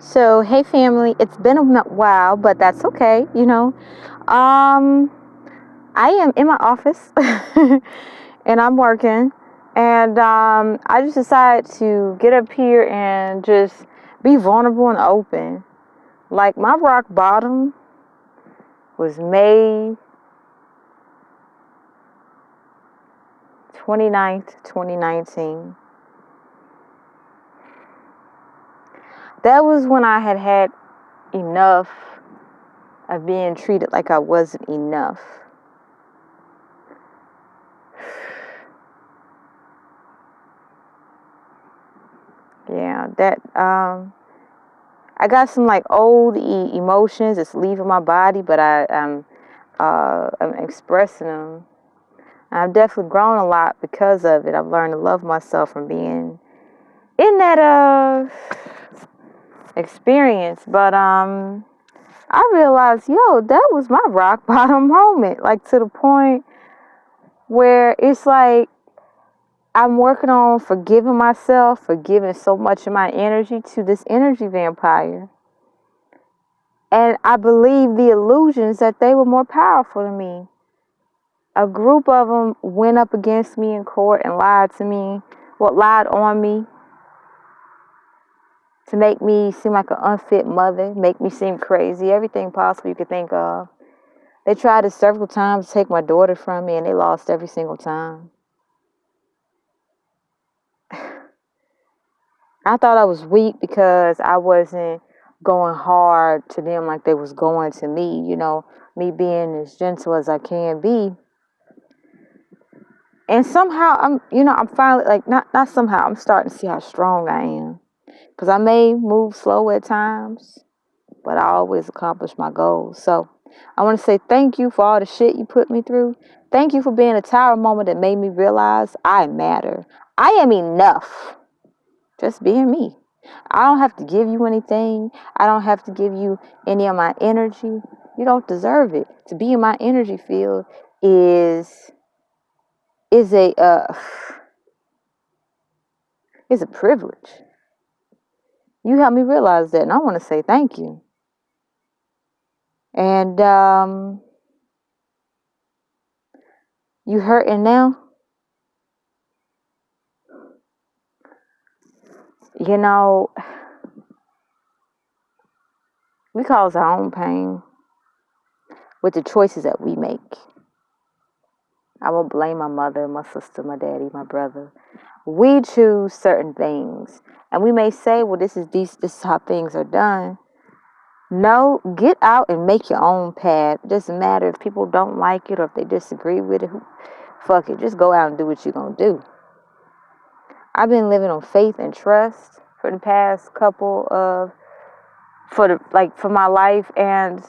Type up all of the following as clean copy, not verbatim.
So, hey family, it's been a while, but that's okay, Um, I am in my office and I'm working, and I just decided to get up here and just be vulnerable and open. Like, my rock bottom was May 29th, 2019. That was when I had enough of being treated like I wasn't enough. Yeah, that I got some like old emotions that's leaving my body, but I'm expressing them. I've definitely grown a lot because of it. I've learned to love myself from being in that experience. But I realized, that was my rock bottom moment. Like, to the point where it's like I'm working on forgiving myself for giving so much of my energy to this energy vampire. And I believe the illusions that they were more powerful than me. A group of them went up against me in court and lied to me, lied on me to make me seem like an unfit mother, make me seem crazy, everything possible you could think of. They tried it several times to take my daughter from me, and they lost every single time. I thought I was weak because I wasn't going hard to them like they was going to me, me being as gentle as I can be. And somehow I'm finally, like, not somehow, I'm starting to see how strong I am. Because I may move slow at times, but I always accomplish my goals. So I want to say thank you for all the shit you put me through. Thank you for being a tower moment that made me realize I matter. I am enough. Just being me. I don't have to give you anything. I don't have to give you any of my energy. You don't deserve it. To be in my energy field is a is a privilege. You helped me realize that, and I want to say thank you. And you hurting now? You know, we cause our own pain with the choices that we make. I won't blame my mother, my sister, my daddy, my brother. We choose certain things. And we may say, well, this is how things are done. No, get out and make your own path. It doesn't matter if people don't like it or if they disagree with it. Fuck it. Just go out and do what you're going to do. I've been living on faith and trust for the past for my life, and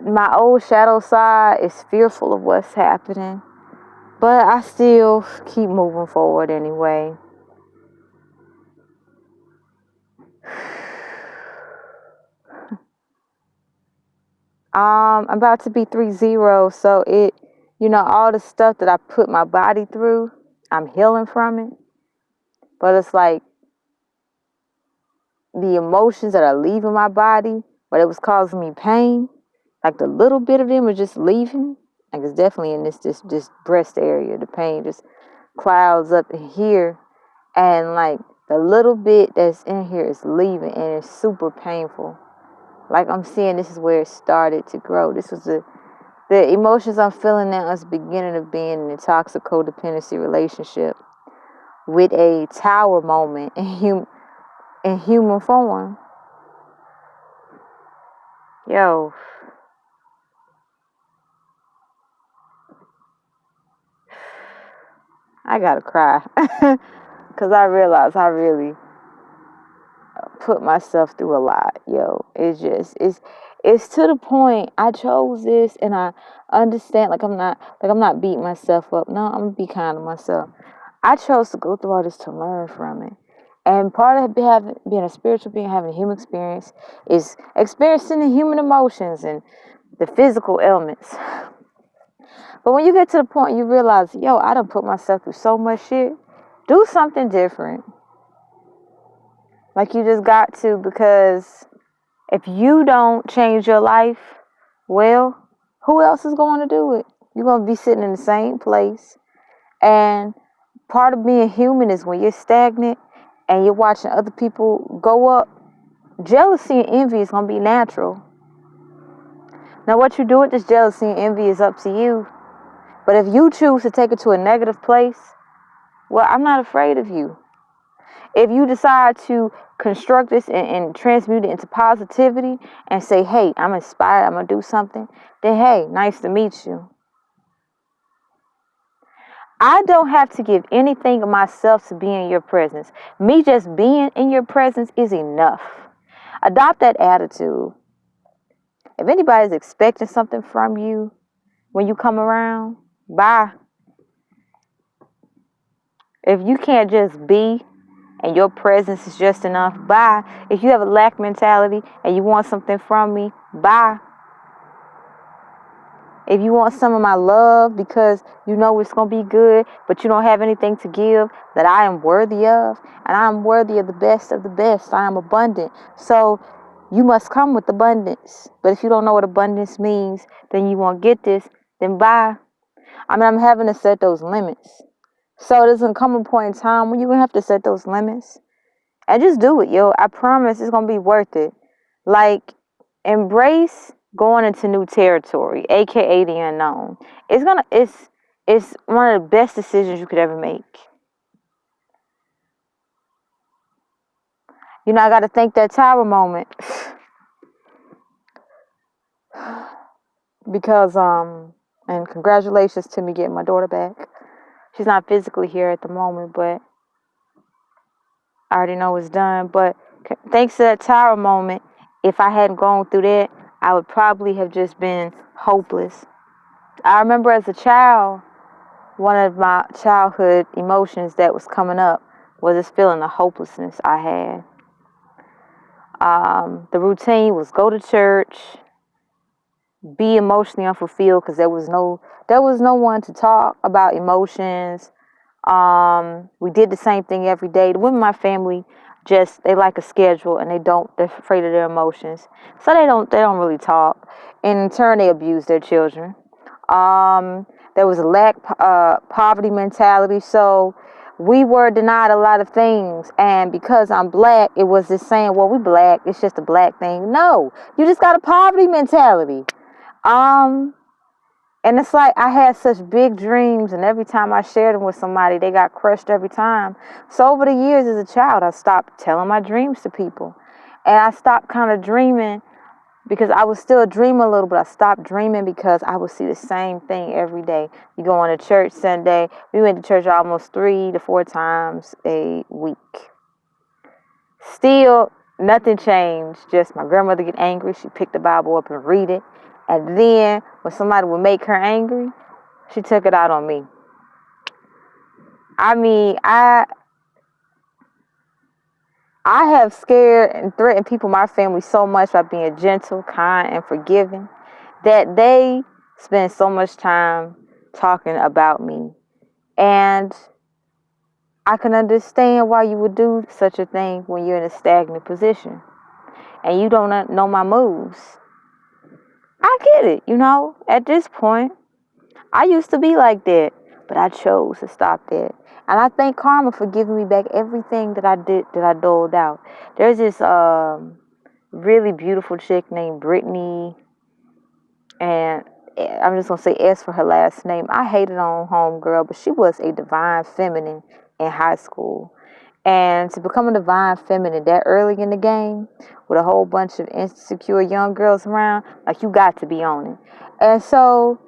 my old shadow side is fearful of what's happening, but I still keep moving forward anyway. I'm about to be 3-0, so all the stuff that I put my body through, I'm healing from it. But it's like the emotions that are leaving my body, but it was causing me pain. Like, the little bit of them are just leaving. Like, it's definitely in this breast area. The pain just clouds up in here, and like the little bit that's in here is leaving, and it's super painful. Like, I'm seeing this is where it started to grow. This was the emotions I'm feeling now is the beginning of being in a toxic codependency relationship with a tower moment in human form. Yo, I gotta cry because I realize I really put myself through a lot. It's to the point I chose this, and I understand, I'm not beating myself up. No, I'm gonna be kind to myself. I chose to go through all this to learn from it. And part of being a spiritual being, having a human experience, is experiencing the human emotions and the physical ailments. But when you get to the point you realize, I done put myself through so much shit, do something different. Like, you just got to, because if you don't change your life, well, who else is going to do it? You're going to be sitting in the same place. And part of being human is when you're stagnant and you're watching other people go up, jealousy and envy is going to be natural. Now, what you do with this jealousy and envy is up to you. But if you choose to take it to a negative place, well, I'm not afraid of you. If you decide to construct this and transmute it into positivity and say, hey, I'm inspired, I'm going to do something, then hey, nice to meet you. I don't have to give anything of myself to be in your presence. Me just being in your presence is enough. Adopt that attitude. If anybody's expecting something from you when you come around, bye. If you can't just be and your presence is just enough, bye. If you have a lack mentality and you want something from me, bye. If you want some of my love because you know it's going to be good, but you don't have anything to give that I am worthy of, and I am worthy of the best of the best, I am abundant. So you must come with abundance. But if you don't know what abundance means, then you won't get this, then bye. I mean, I'm having to set those limits. So there's going to come a point in time when you're going to have to set those limits. And just do it, yo. I promise it's going to be worth it. Like, embrace going into new territory, aka the unknown. It's one of the best decisions you could ever make. You know, I got to thank that tower moment. Because and congratulations to me getting my daughter back. She's not physically here at the moment, but I already know it's done. But thanks to that tower moment, if I hadn't gone through that, I would probably have just been hopeless. I remember as a child, one of my childhood emotions that was coming up was this feeling of hopelessness I had. The routine was go to church, be emotionally unfulfilled because there was no one to talk about emotions. We did the same thing every day. The women in my family they like a schedule, and they're afraid of their emotions, so they don't really talk, and in turn they abuse their children. There was a poverty mentality, so we were denied a lot of things. And because I'm black, it was this saying, well, we black, it's just a black thing. No, you just got a poverty mentality. And it's like I had such big dreams, and every time I shared them with somebody, they got crushed every time. So over the years as a child, I stopped telling my dreams to people. And I stopped kind of dreaming because I was still dreaming a little, but I stopped dreaming because I would see the same thing every day. You go on to church Sunday. We went to church almost 3 to 4 times a week. Still, nothing changed. Just my grandmother get angry. She picked the Bible up and read it. And then when somebody would make her angry, she took it out on me. I mean, I have scared and threatened people in my family so much by being gentle, kind, and forgiving that they spend so much time talking about me. And I can understand why you would do such a thing when you're in a stagnant position and you don't know my moves. I get it, at this point. I used to be like that, but I chose to stop that. And I thank karma for giving me back everything that I did, that I doled out. There's this really beautiful chick named Brittany, and I'm just going to say S for her last name. I hated on homegirl, but she was a divine feminine in high school. And to become a divine feminine that early in the game, with a whole bunch of insecure young girls around, like, you got to be on it. And so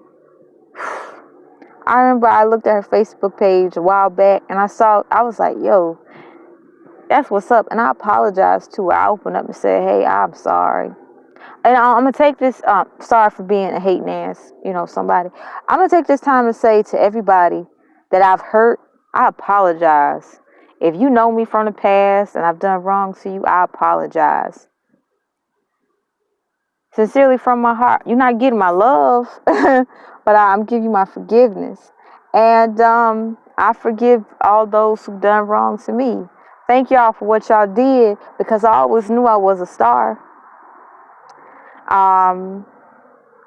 I remember I looked at her Facebook page a while back, and I was like, yo, that's what's up. And I apologized to her. I opened up and said, hey, I'm sorry. And I'm going to take this, sorry for being a hating ass, somebody. I'm going to take this time to say to everybody that I've hurt, I apologize. If you know me from the past and I've done wrong to you, I apologize. Sincerely from my heart. You're not getting my love, but I'm giving you my forgiveness. And I forgive all those who've done wrong to me. Thank y'all for what y'all did, because I always knew I was a star. I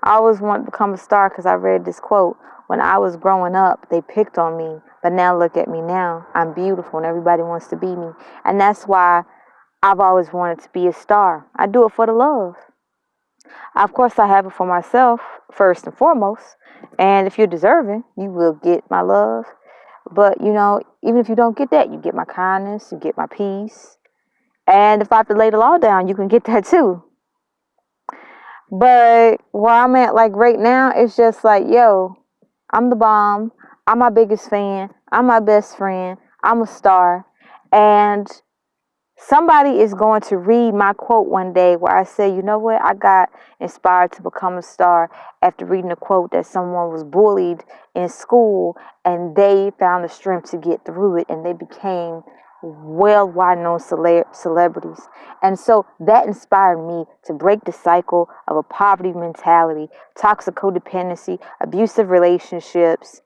always wanted to become a star because I read this quote. When I was growing up, they picked on me, but now look at me now. I'm beautiful and everybody wants to be me. And that's why I've always wanted to be a star. I do it for the love. Of course, I have it for myself, first and foremost. And if you're deserving, you will get my love. But, even if you don't get that, you get my kindness, you get my peace. And if I have to lay the law down, you can get that too. But where I'm at, like right now, it's just like, yo, I'm the bomb. I'm my biggest fan. I'm my best friend. I'm a star. And somebody is going to read my quote one day where I say, you know what? I got inspired to become a star after reading a quote that someone was bullied in school and they found the strength to get through it and they became worldwide known celebrities. And so that inspired me to break the cycle of a poverty mentality, toxic codependency, abusive relationships,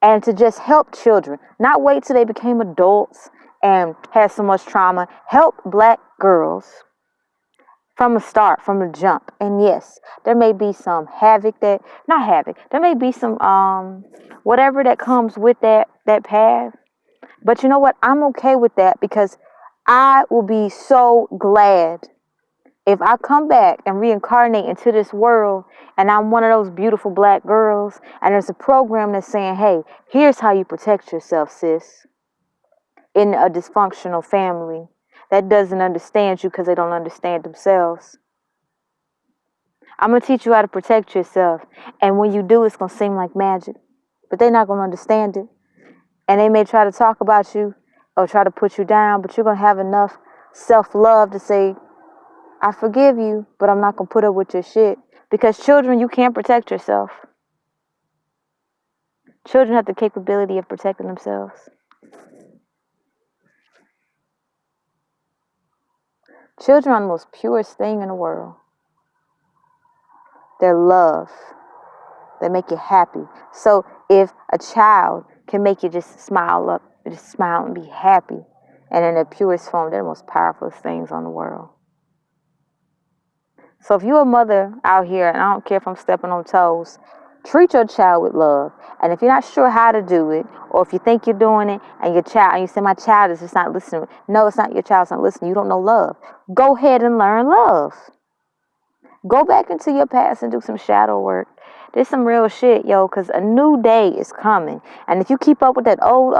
and to just help children, not wait till they became adults and had so much trauma. Help black girls from the start, from the jump. And yes, there may be some not havoc, there may be some whatever that comes with that path. But you know what? I'm okay with that, because I will be so glad if I come back and reincarnate into this world and I'm one of those beautiful black girls and there's a program that's saying, hey, here's how you protect yourself, sis, in a dysfunctional family that doesn't understand you because they don't understand themselves. I'm going to teach you how to protect yourself. And when you do, it's going to seem like magic. But they're not going to understand it. And they may try to talk about you or try to put you down, but you're going to have enough self-love to say, I forgive you, but I'm not going to put up with your shit. Because children, you can't protect yourself. Children have the capability of protecting themselves. Children are the most purest thing in the world. They're love. They make you happy. So if a child can make you just smile and be happy, and in their purest form, they're the most powerful things on the world. So if you're a mother out here, and I don't care if I'm stepping on toes, treat your child with love. And if you're not sure how to do it, or if you think you're doing it, and you say, my child is just not listening. No, it's not your child's not listening. You don't know love. Go ahead and learn love. Go back into your past and do some shadow work. There's some real shit, yo, because a new day is coming. And if you keep up with that old,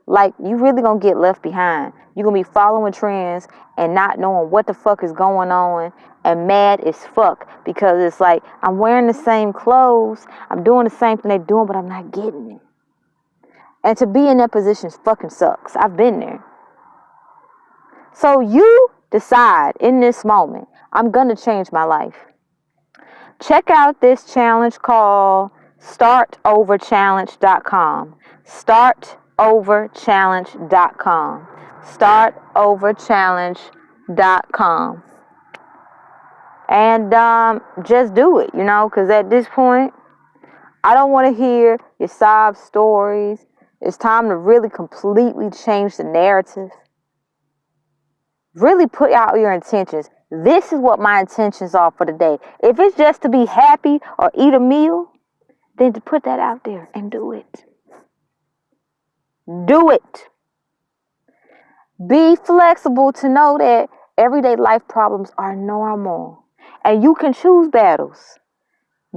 like, you really gonna get left behind. You're gonna be following trends and not knowing what the fuck is going on and mad as fuck, because it's like, I'm wearing the same clothes, I'm doing the same thing they're doing, but I'm not getting it. And to be in that position fucking sucks. I've been there. So you decide in this moment, I'm gonna change my life. Check out this challenge called startoverchallenge.com. Startoverchallenge.com. Startoverchallenge.com. And just do it, because at this point, I don't want to hear your sob stories. It's time to really completely change the narrative. Really put out your intentions. This is what my intentions are for the day. If it's just to be happy or eat a meal, then to put that out there and do it. Do it. Be flexible to know that everyday life problems are normal. And you can choose battles.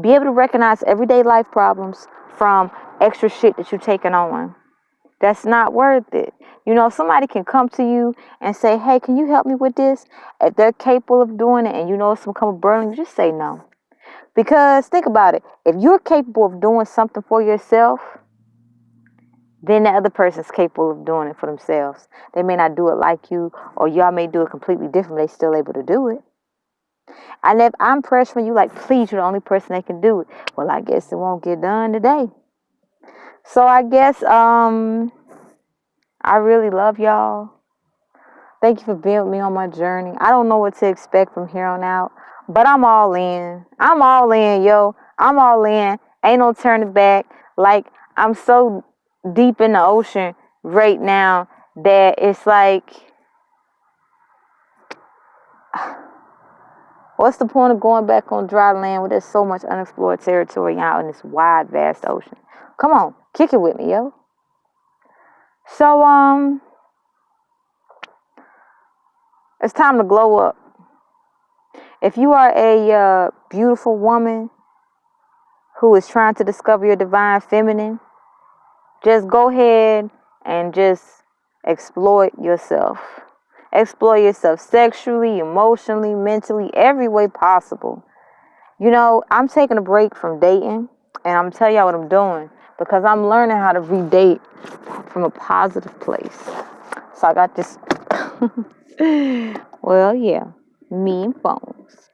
Be able to recognize everyday life problems from extra shit that you're taking on. That's not worth it. Somebody can come to you and say, hey, can you help me with this? If they're capable of doing it and it's going to come burning, just say no. Because think about it. If you're capable of doing something for yourself, then the other person's capable of doing it for themselves. They may not do it like you, or y'all may do it completely different, but they're still able to do it. And if I'm pressuring you, like, please, you're the only person that can do it, well, I guess it won't get done today. So I guess, I really love y'all. Thank you for being with me on my journey. I don't know what to expect from here on out, but I'm all in. I'm all in, yo. I'm all in. Ain't no turning back. Like, I'm so deep in the ocean right now that it's like, what's the point of going back on dry land where there's so much unexplored territory out in this wide, vast ocean? Come on, kick it with me, yo. So, it's time to glow up. If you are a beautiful woman who is trying to discover your divine feminine, just go ahead and just exploit yourself. Explore yourself sexually, emotionally, mentally, every way possible. You know, I'm taking a break from dating, and I'm telling y'all what I'm doing because I'm learning how to redate from a positive place. So I got this. Well, yeah, me and phones.